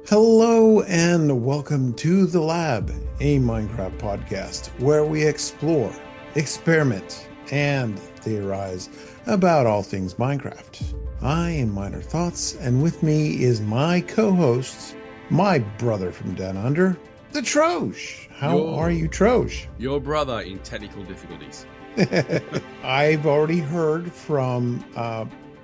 Hello and welcome to The Lab, a Minecraft podcast where we explore, experiment, and theorize about all things Minecraft. I am MinerThoughts, and with me is my co-host, my brother from down under, the Troj. How are you, Troj? Your brother in technical difficulties. I've already heard from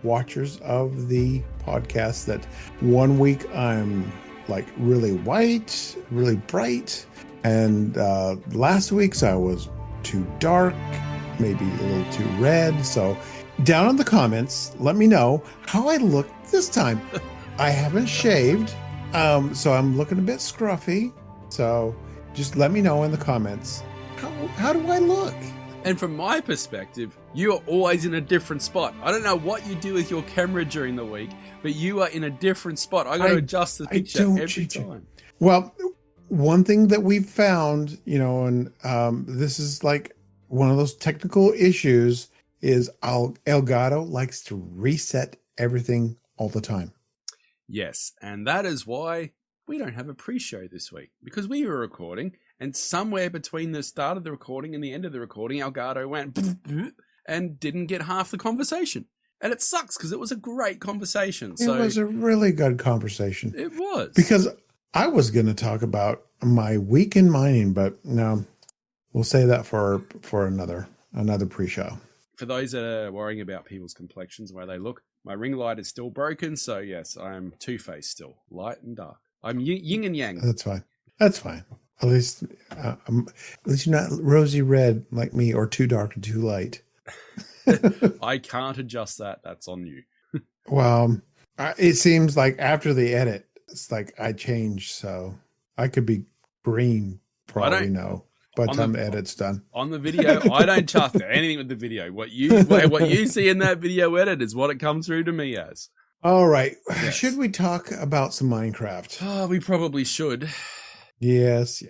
watchers of the podcast that 1 week I'm like really white, really bright, and last week's I was too dark, maybe a little too red. So down in the comments, let me know how I look this time. I haven't shaved, so I'm looking a bit scruffy. So just let me know in the comments, how do I look? And from my perspective, you are always in a different spot. I don't know what you do with your camera during the week, but you are in a different spot. I got to adjust the picture every time. Well, one thing that we've found, and this is like one of those technical issues, is Elgato likes to reset everything all the time. Yes, and that is why we don't have a pre-show this week, because we were recording, and somewhere between the start of the recording and the end of the recording, Elgato went and didn't get half the conversation. And it sucks because it was a great conversation. It was a really good conversation. It was. Because I was going to talk about my week in mining, but no, we'll say that for another pre-show. For those that are worrying about people's complexions and where they look, my ring light is still broken. So yes, I'm two-faced still, light and dark. I'm yin and yang. That's fine. That's fine. At least you're not rosy red like me, or too dark or too light. I can't adjust that. That's on you. Well, it seems like after the edit, it's like I changed, so I could be green. Probably no. By the time the edit's done. On the video, I don't trust anything with the video. What you see in that video edit is what it comes through to me as. All right. Yes. Should we talk about some Minecraft? Oh, we probably should. Yes.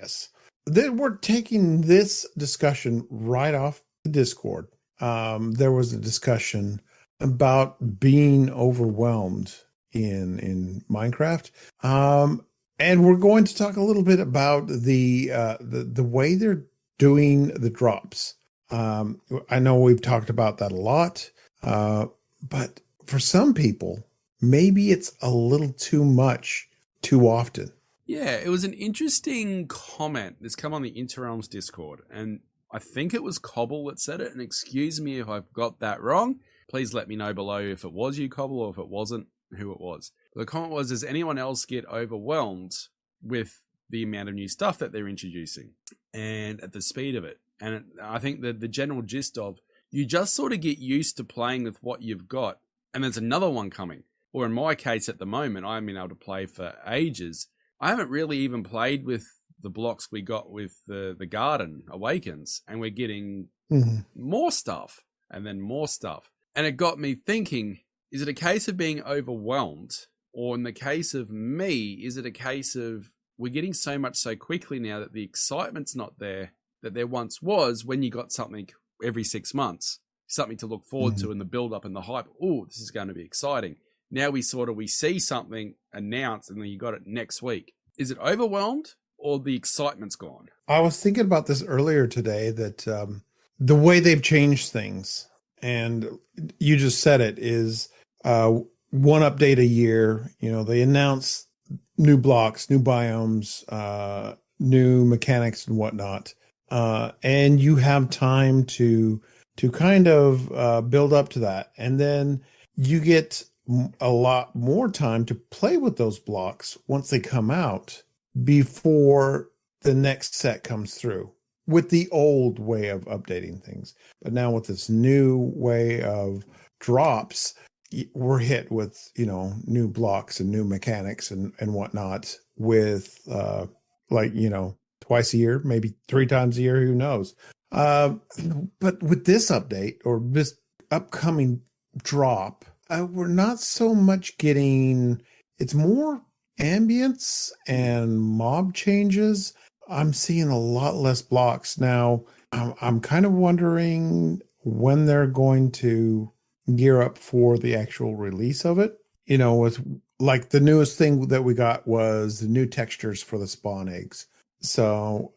We're taking this discussion right off the Discord. There was a discussion about being overwhelmed in Minecraft. And we're going to talk a little bit about the way they're doing the drops. I know we've talked about that a lot, but for some people, maybe it's a little too much, too often. Yeah, it was an interesting comment that's come on the Interrealms Discord, and I think it was Cobble that said it, and excuse me if I've got that wrong. Please let me know below if it was you, Cobble, or if it wasn't, who it was. The comment was, does anyone else get overwhelmed with the amount of new stuff that they're introducing and at the speed of it? And I think that the general gist of, you just sort of get used to playing with what you've got, and there's another one coming. Or in my case at the moment, I've been able to play for ages. I haven't really even played with the blocks we got with the Garden Awakens, and we're getting more stuff and then more stuff. And it got me thinking, is it a case of being overwhelmed? Or in the case of me, is it a case of we're getting so much so quickly now that the excitement's not there that there once was when you got something every 6 months, something to look forward to, and the build up and the hype. Oh, this is going to be exciting. Now we see something announced and then you got it next week. Is it overwhelmed or the excitement's gone? I was thinking about this earlier today, that the way they've changed things, and you just said it, is one update a year. They announce new blocks, new biomes, new mechanics and whatnot. And you have time to kind of build up to that. And then you get a lot more time to play with those blocks once they come out before the next set comes through, with the old way of updating things. But now with this new way of drops, we're hit with, new blocks and new mechanics and whatnot with twice a year, maybe 3 times a year, who knows. But with this update or this upcoming drop, we're not so much getting, it's more ambience and mob changes. I'm seeing a lot less blocks now. I'm kind of wondering when they're going to gear up for the actual release of it. With like the newest thing that we got was the new textures for the spawn eggs. So,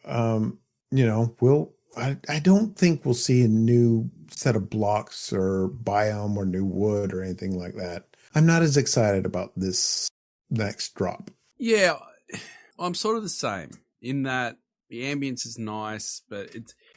I don't think we'll see a new set of blocks or biome or new wood or anything like that. I'm not as excited about this next drop. Yeah, I'm sort of the same in that the ambience is nice, but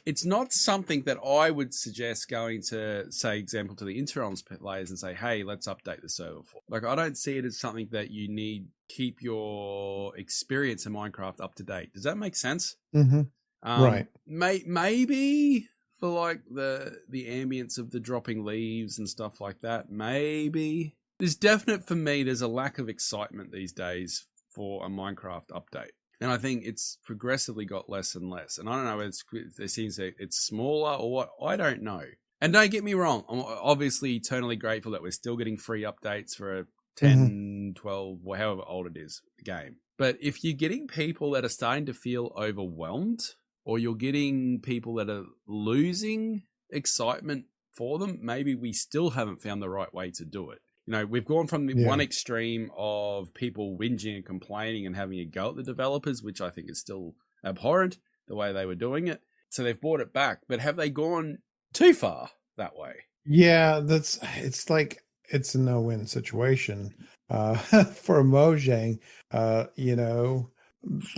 it's not something that I would suggest going to, say, example, to the Interrealms players and say, hey, let's update the server for. Like, I don't see it as something that you need keep your experience in Minecraft up to date. Does that make sense? Mm-hmm. Right. Maybe for like the ambience of the dropping leaves and stuff like that. Maybe there's definite for me. There's a lack of excitement these days for a Minecraft update. And I think it's progressively got less and less. And I don't know, it seems that it's smaller or what. I don't know. And don't get me wrong. I'm obviously eternally grateful that we're still getting free updates for a 10, 12, or however old it is, game. But if you're getting people that are starting to feel overwhelmed, or you're getting people that are losing excitement for them, maybe we still haven't found the right way to do it. You know, we've gone from the one extreme of people whinging and complaining and having a go at the developers, which I think is still abhorrent, the way they were doing it. So they've brought it back. But have they gone too far that way? Yeah, it's like it's a no-win situation for Mojang.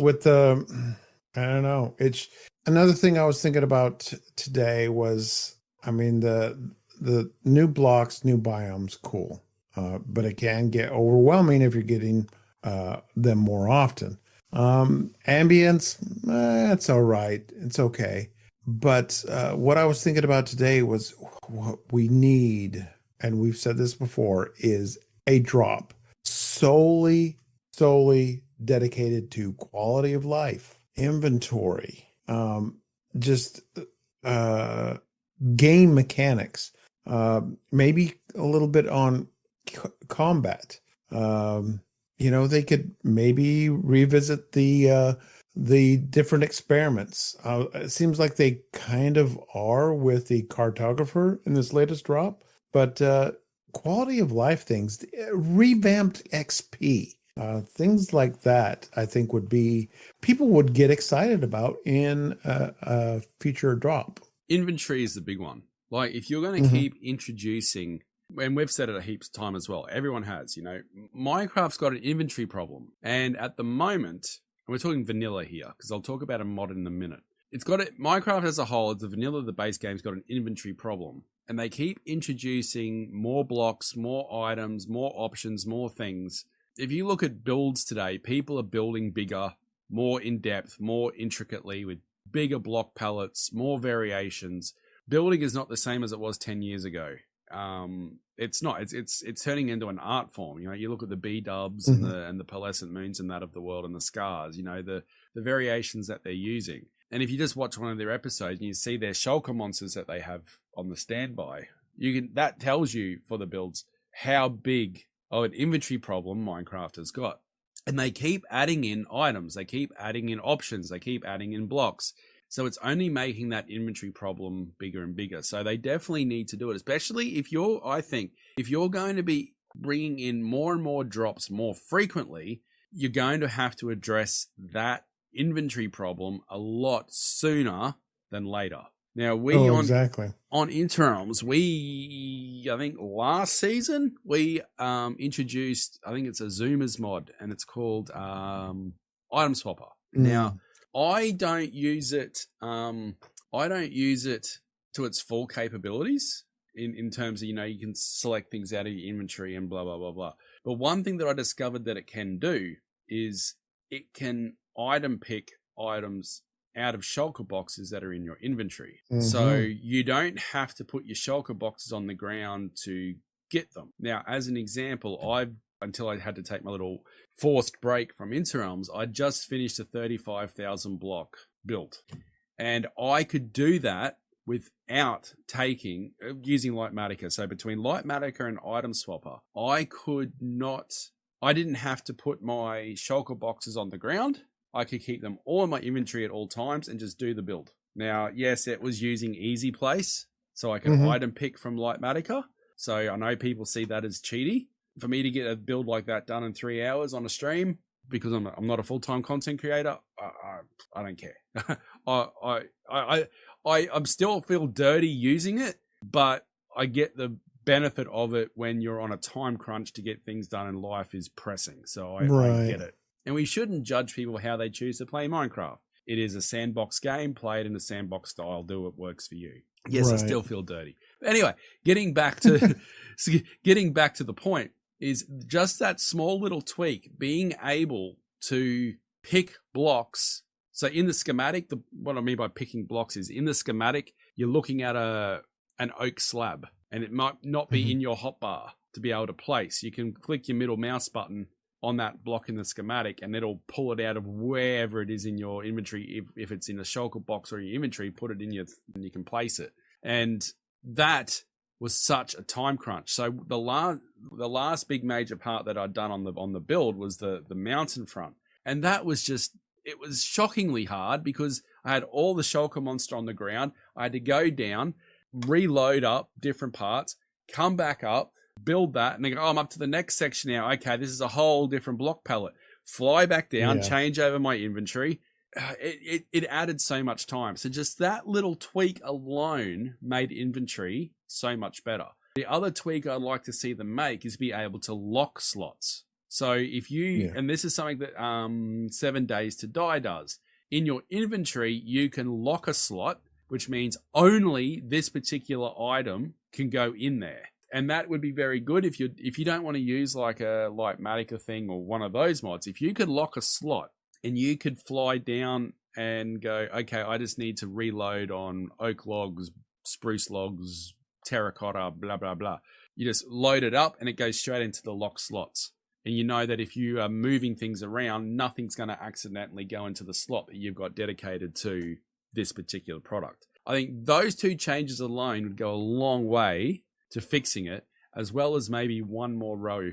With the I don't know. It's another thing I was thinking about today was, I mean, the new blocks, new biomes, cool. But it can get overwhelming if you're getting them more often. Ambience, it's all right. It's okay. But what I was thinking about today was what we need, and we've said this before, is a drop solely dedicated to quality of life, inventory, just uh, game mechanics, maybe a little bit on combat. They could maybe revisit the different experiments. It seems like they kind of are with the cartographer in this latest drop, but quality of life things, revamped XP, things like that, I think people would get excited about in a future drop. Inventory is the big one. Like, if you're going to keep introducing, and we've said it a heaps of time as well, everyone has, Minecraft's got an inventory problem. And at the moment, and we're talking vanilla here, because I'll talk about a mod in a minute. Minecraft as a whole, the vanilla, the base game's got an inventory problem. And they keep introducing more blocks, more items, more options, more things. If you look at builds today, people are building bigger, more in-depth, more intricately, with bigger block palettes, more variations. Building is not the same as it was 10 years ago. It's not. It's turning into an art form. You look at the B-dubs and the pearlescent moons and that of the world and the scars. The variations that they're using. And if you just watch one of their episodes and you see their shulker monsters that they have on the standby, that tells you for the builds how big of an inventory problem Minecraft has got. And they keep adding in items, they keep adding in options, they keep adding in blocks. So it's only making that inventory problem bigger and bigger. So they definitely need to do it, especially if you're going to be bringing in more and more drops more frequently, you're going to have to address that inventory problem a lot sooner than later. Now, exactly. On Interrealms, I think last season, we introduced, I think it's a Zoomers mod, and it's called Item Swapper. Now, I don't use it to its full capabilities in terms of, you can select things out of your inventory and blah, blah, blah, blah. But one thing that I discovered that it can do is it can item pick items out of shulker boxes that are in your inventory. So you don't have to put your shulker boxes on the ground to get them. Now, as an example, until I had to take my little forced break from Interrealms, I just finished a 35,000 block build. And I could do that without using Lightmatica. So between Lightmatica and Item Swapper, I didn't have to put my shulker boxes on the ground. I could keep them all in my inventory at all times and just do the build. Now, yes, it was using Easy Place, so I can item pick from Lightmatica. So I know people see that as cheaty, for me to get a build like that done in 3 hours on a stream, because I'm not a full-time content creator, I don't care. I'm still feel dirty using it, but I get the benefit of it when you're on a time crunch to get things done and life is pressing. So I get it. And we shouldn't judge people how they choose to play Minecraft. It is a sandbox game. Play it in a sandbox style. Do what works for you. Yes, I still feel dirty. Anyway, getting back to the point is just that small little tweak, being able to pick blocks. So in the schematic, what I mean by picking blocks is in the schematic, you're looking at an oak slab, and it might not be in your hotbar to be able to place. You can click your middle mouse button on that block in the schematic, and it'll pull it out of wherever it is in your inventory. If it's in a shulker box or your inventory, put it in and you can place it. And that was such a time crunch. So the last big major part that I'd done on the build was the mountain front, and that was it was shockingly hard because I had all the shulker monster on the ground. I had to go down, reload up different parts, come back up, build that, and then go, I'm up to the next section now. Okay, this is a whole different block palette. Fly back down, change over my inventory. It added so much time. So just that little tweak alone made inventory so much better. The other tweak I'd like to see them make is be able to lock slots. So if you, and this is something that 7 Days to Die does, in your inventory, you can lock a slot, which means only this particular item can go in there. And that would be very good if you don't want to use like a Lightmatica thing or one of those mods. If you could lock a slot and you could fly down and go, okay, I just need to reload on oak logs, spruce logs, terracotta, blah, blah, blah. You just load it up and it goes straight into the lock slots. And you know that if you are moving things around, nothing's going to accidentally go into the slot that you've got dedicated to this particular product. I think those two changes alone would go a long way to fixing it, as well as maybe one more row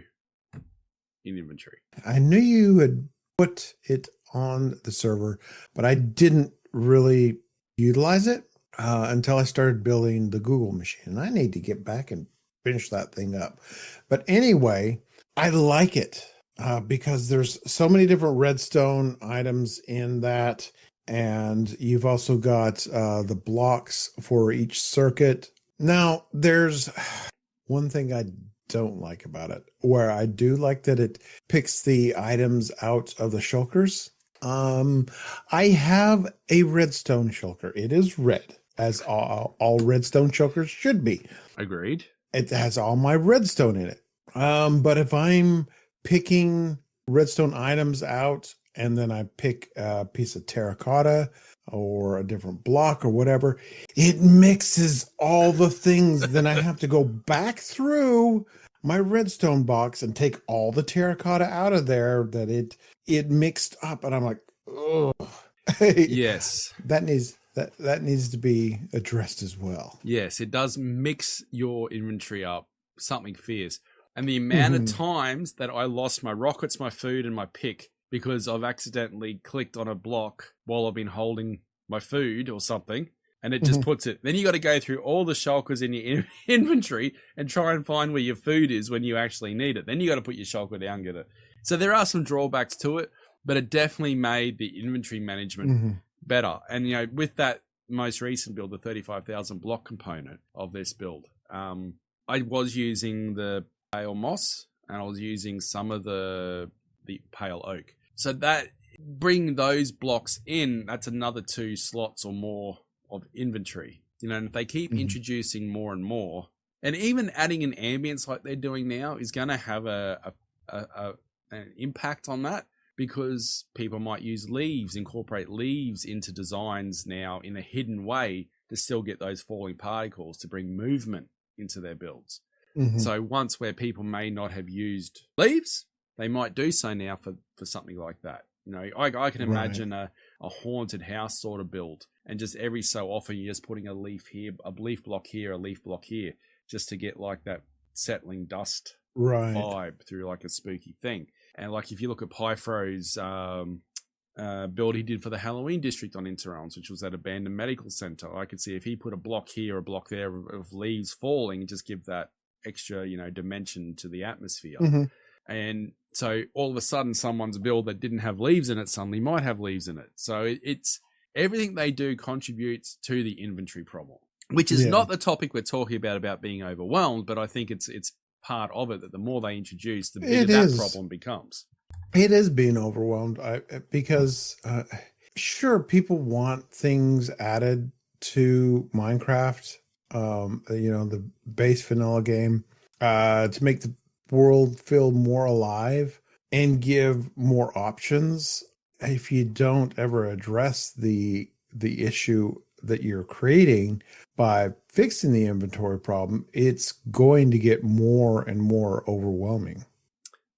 in inventory. I knew you had put it on the server, but I didn't really utilize it until I started building the Google machine. And I need to get back and finish that thing up. But anyway, I like it because there's so many different redstone items in that. And you've also got the blocks for each circuit. Now, there's one thing I don't like about it, where I do like that it picks the items out of the shulkers. I have a redstone shulker. It is red, as all redstone shulkers should be. Agreed. It has all my redstone in it. But if I'm picking redstone items out and then I pick a piece of terracotta or a different block or whatever, it mixes all the things. Then I have to go back through my redstone box and take all the terracotta out of there that it mixed up. And I'm like, oh, yes, that needs to be addressed as well. Yes, it does mix your inventory up, something fierce. And the amount of times that I lost my rockets, my food, and my pick because I've accidentally clicked on a block while I've been holding my food or something, and it just puts it. Then you got to go through all the shulkers in your inventory and try and find where your food is when you actually need it. Then you got to put your shulker down, get it. So there are some drawbacks to it, but it definitely made the inventory management better. And, you know, with that most recent build, the 35,000 block component of this build, I was using the pale moss and I was using some of the pale oak. So that bring those blocks in, that's another 2 slots or more of inventory. You know, and if they keep introducing more and more, and even adding an ambience like they're doing now is going to have an impact on that, because people might use leaves, incorporate leaves into designs now in a hidden way to still get those falling particles to bring movement into their builds. So once where people may not have used leaves, they might do so now for something like that. You know, I can imagine a haunted house sort of build, and just every so often you're just putting a leaf here, a leaf block here, a leaf block here, just to get like that settling dust vibe through like a spooky thing. And like if you look at Pyfro's build he did for the Halloween district on Interrealms, which was that abandoned medical center, I could see if he put a block here, a block there of leaves falling, just give that extra, dimension to the atmosphere. Mm-hmm. And so all of a sudden someone's build that didn't have leaves in it suddenly might have leaves in it. So it's everything they do contributes to the inventory problem, which is not the topic we're talking about being overwhelmed, but I think it's part of it that the more they introduce, the bigger that problem becomes. It is being overwhelmed because sure, people want things added to Minecraft, the base vanilla game, to make the world feel more alive and give more options. If you don't ever address the issue that you're creating by fixing the inventory problem, it's going to get more and more overwhelming.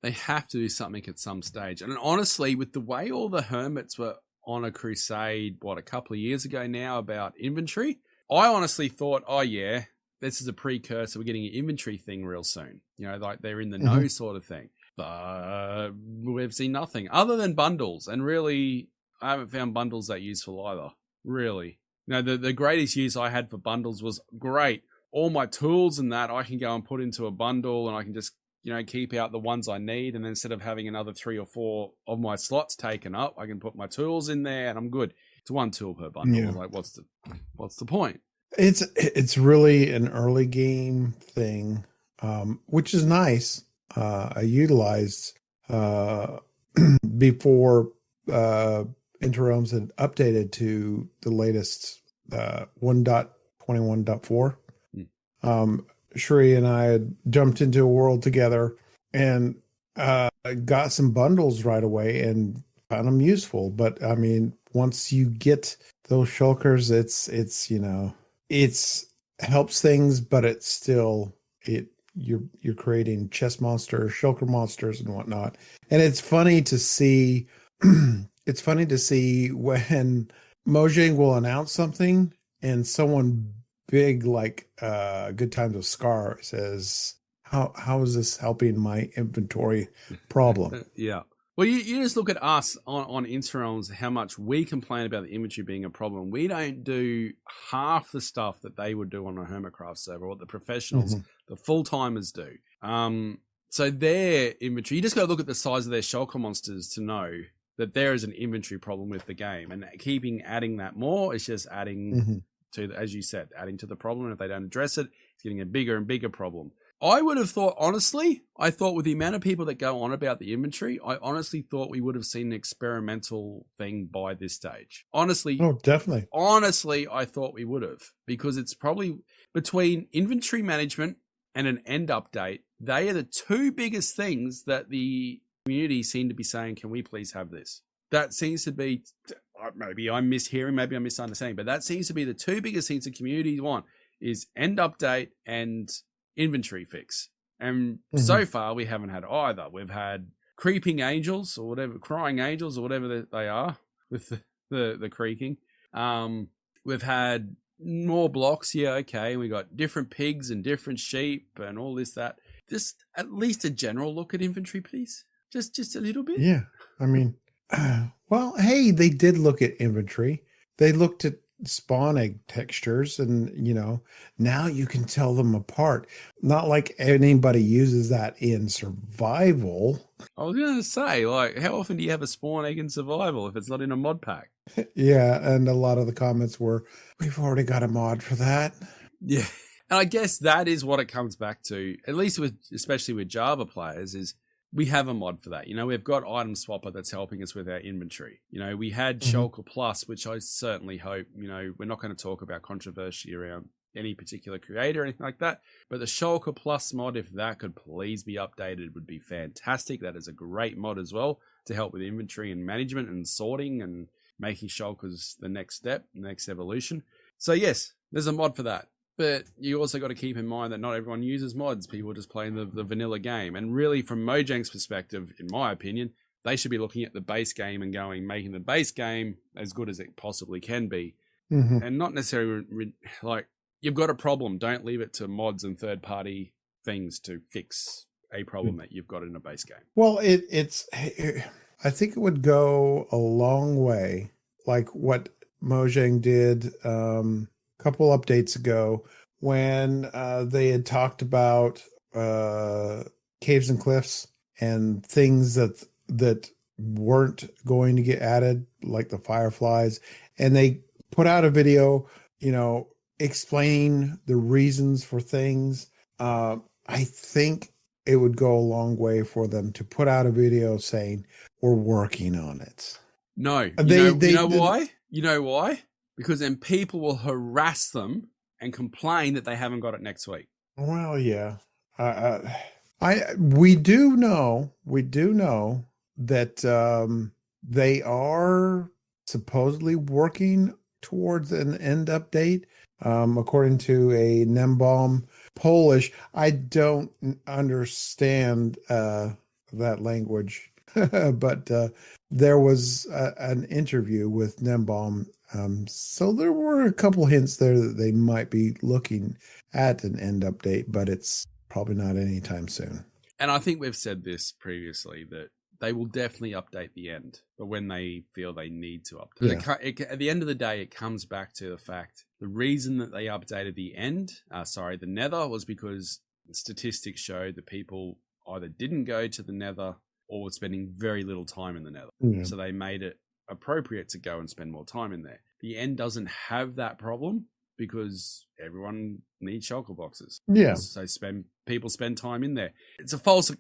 They have to do something at some stage. And honestly, with the way all the hermits were on a crusade, a couple of years ago now about inventory, I honestly thought, oh yeah, this is a precursor. We're getting an inventory thing real soon. Like they're in the know sort of thing. But we've seen nothing other than bundles. And really, I haven't found bundles that useful either. Really. The greatest use I had for bundles was great. All my tools and that I can go and put into a bundle, and I can just keep out the ones I need, and then instead of having another 3 or 4 of my slots taken up, I can put my tools in there, and I'm good. It's 1 tool per bundle. Yeah. Like, what's the point? It's really an early game thing, which is nice. I utilized before Interims had updated to the latest 1.21.4. Shuri and I had jumped into a world together and got some bundles right away and found them useful. But I mean, once you get those shulkers, it's helps things, but it's still you're creating chest monsters, shulker monsters, and whatnot. And it's funny to see. It's funny to see when Mojang will announce something and someone big like Good Times with Scar says, how is this helping my inventory problem? Yeah. Well, you just look at us on Instagrams, how much we complain about the inventory being a problem. We don't do half the stuff that they would do on a Hermitcraft server, what the professionals, the full-timers do. So their inventory, you just got to look at the size of their shulker monsters to know that there is an inventory problem with the game. And adding that more is just adding to, as you said, adding to the problem. And if they don't address it, it's getting a bigger and bigger problem. I would have thought, honestly, with the amount of people that go on about the inventory, I honestly thought we would have seen an experimental thing by this stage. Honestly. Oh, definitely. Honestly, I thought we would have, because it's probably between inventory management and an end update. They are the 2 biggest things that the community seem to be saying, can we please have this? That seems to be, maybe I'm mishearing, maybe I'm misunderstanding, but that seems to be the 2 biggest things the community want is end update and inventory fix. And so far we haven't had either. We've had creeping angels or whatever, crying angels or whatever they are with the creaking. We've had more blocks. Yeah, okay. We got different pigs and different sheep and all this, that. Just at least a general look at inventory, please. Just a little bit. Yeah. I mean, well, hey, they did look at inventory. They looked at spawn egg textures, and now you can tell them apart. Not like anybody uses that in survival. I was gonna say, like, how often do you have a spawn egg in survival if it's not in a mod pack? Yeah, and a lot of the comments were, we've already got a mod for that. Yeah, and I guess that is what it comes back to, at least especially with Java players, is we have a mod for that. We've got Item Swapper that's helping us with our inventory. We had Shulker Plus, which I certainly hope, we're not going to talk about controversy around any particular creator or anything like that. But the Shulker Plus mod, if that could please be updated, would be fantastic. That is a great mod as well to help with inventory and management and sorting and making Shulkers the next step, the next evolution. So yes, there's a mod for that. But you also got to keep in mind that not everyone uses mods. People just play the vanilla game. And really, from Mojang's perspective, in my opinion, they should be looking at the base game and making the base game as good as it possibly can be. And not necessarily, like, you've got a problem. Don't leave it to mods and third-party things to fix a problem that you've got in a base game. Well, I think it would go a long way, like what Mojang did couple updates ago when they had talked about caves and cliffs and things that weren't going to get added, like the fireflies, and they put out a video, explaining the reasons for things. I think it would go a long way for them to put out a video saying we're working on it. No, you They know why? You know why? Because then people will harass them and complain that they haven't got it next week. Well, yeah. We do know that they are supposedly working towards an end update. According to a Nembom Polish, I don't understand that language, but there was an interview with Nembom. So there were a couple hints there that they might be looking at an end update, but it's probably not anytime soon. And I think we've said this previously, that they will definitely update the end, but when they feel they need to update. Yeah. At the end of the day, it comes back to the fact the reason that they updated the Nether, was because statistics showed that people either didn't go to the Nether or were spending very little time in the Nether. Yeah. So they made it appropriate to go and spend more time in there. The end doesn't have that problem because everyone needs shulker boxes. Yeah. So people spend time in there. It's a false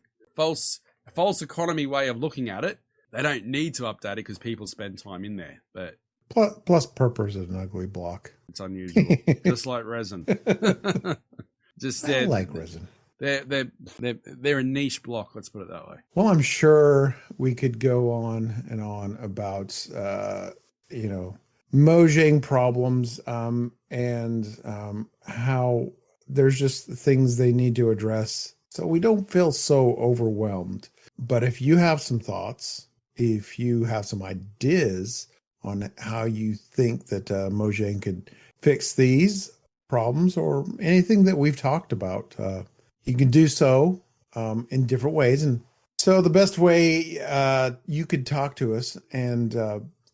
economy way of looking at it. They don't need to update it because people spend time in there. But plus purpose is an ugly block. It's unusual. Just like resin. I like resin. They're a niche block, let's put it that way. Well, I'm sure we could go on and on about Mojang problems and how there's just things they need to address so we don't feel so overwhelmed. But if you have some thoughts, if you have some ideas on how you think that Mojang could fix these problems or anything that we've talked about, you can do so in different ways. And so the best way you could talk to us and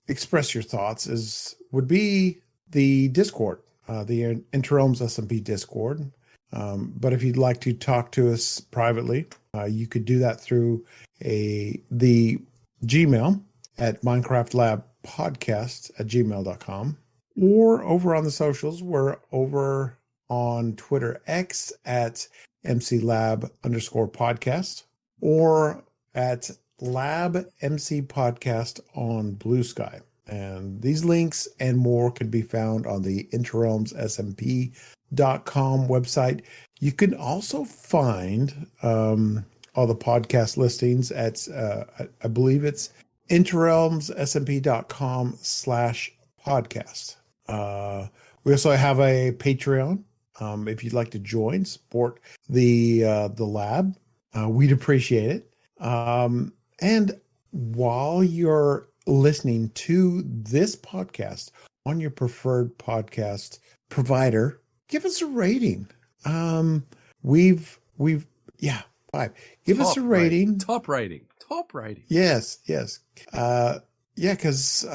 express your thoughts would be the Discord, the InterRealms SMP Discord. But if you'd like to talk to us privately, you could do that through the Gmail at minecraftlabpodcast@gmail.com, or over on the socials. We're over on Twitter X at MCLab_podcast, or at Lab MC Podcast on Blue Sky. And these links and more can be found on the InterRealmsSMP.com website. You can also find all the podcast listings at, I believe it's InterRealmsSMP.com/podcast. We also have a Patreon. If you'd like to join, support the lab, we'd appreciate it. And while you're listening to this podcast on your preferred podcast provider, give us a rating. 5. Give us a rating. Top rating. Yes. Because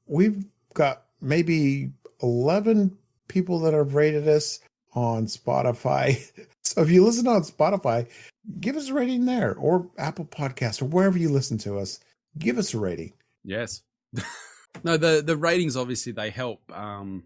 we've got maybe 11 people that have rated us on Spotify. So if you listen on Spotify, give us a rating there, or Apple Podcasts, or wherever you listen to us. Give us a rating. Yes. No, the ratings, obviously, they help.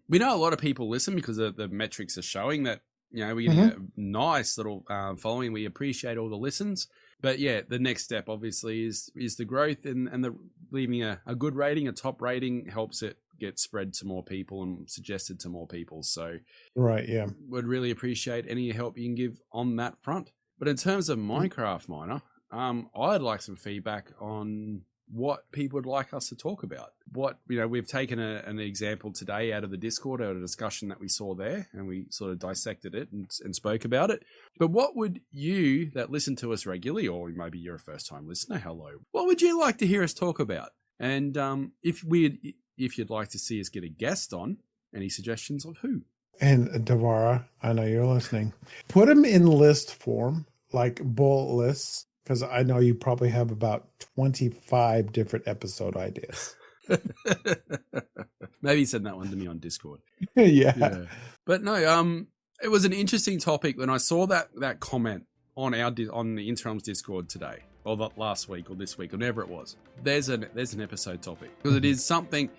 We know a lot of people listen because the metrics are showing that, we're getting a nice little following. We appreciate all the listens. But yeah, the next step, obviously, is the growth, and the leaving a good rating, a top rating, helps it get spread to more people and suggested to more people. So right, yeah, would really appreciate any help you can give on that front. But in terms of Minecraft Miner, I'd like some feedback on what people would like us to talk about. What, we've taken an example today out of the Discord, out of a discussion that we saw there, and we sort of dissected it and spoke about it. But what would you that listen to us regularly, or maybe you're a first-time listener, hello, what would you like to hear us talk about? And if you'd like to see us get a guest on, any suggestions of who? And Davara, I know you're listening. Put them in list form, like bullet lists, because I know you probably have about 25 different episode ideas. Maybe send that one to me on Discord. Yeah. But no, It was an interesting topic when I saw that comment on on the Interrealms Discord today, or last week, or this week, or whatever it was. There's an episode topic because it is something.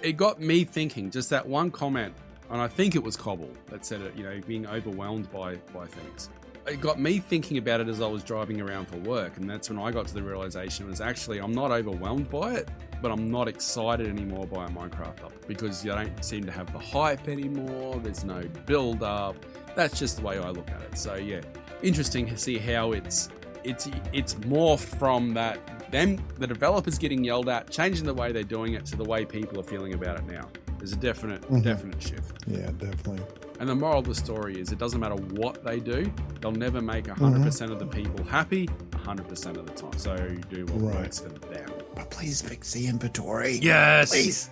It got me thinking. Just that one comment, and I think it was Cobble that said it. You know, being overwhelmed by things. It got me thinking about it as I was driving around for work, and that's when I got to the realization was actually I'm not overwhelmed by it, but I'm not excited anymore by a Minecraft update because you don't seem to have the hype anymore. There's no build up. That's just the way I look at it. So yeah, interesting to see how it's morphed from the developers getting yelled at, changing the way they're doing it to the way people are feeling about it now. There's a definite shift. Yeah, definitely. And the moral of the story is it doesn't matter what they do, they'll never make 100% of the people happy 100% of the time. So do what works for them. But please fix the inventory. Yes! Please.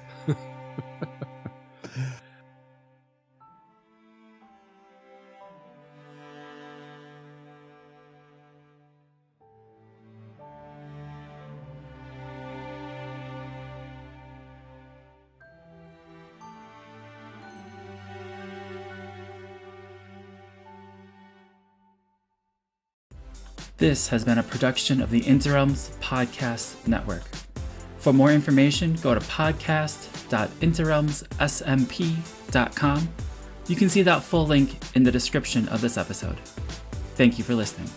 This has been a production of the Interrealms Podcast Network. For more information, go to podcast.interrealmssmp.com. You can see that full link in the description of this episode. Thank you for listening.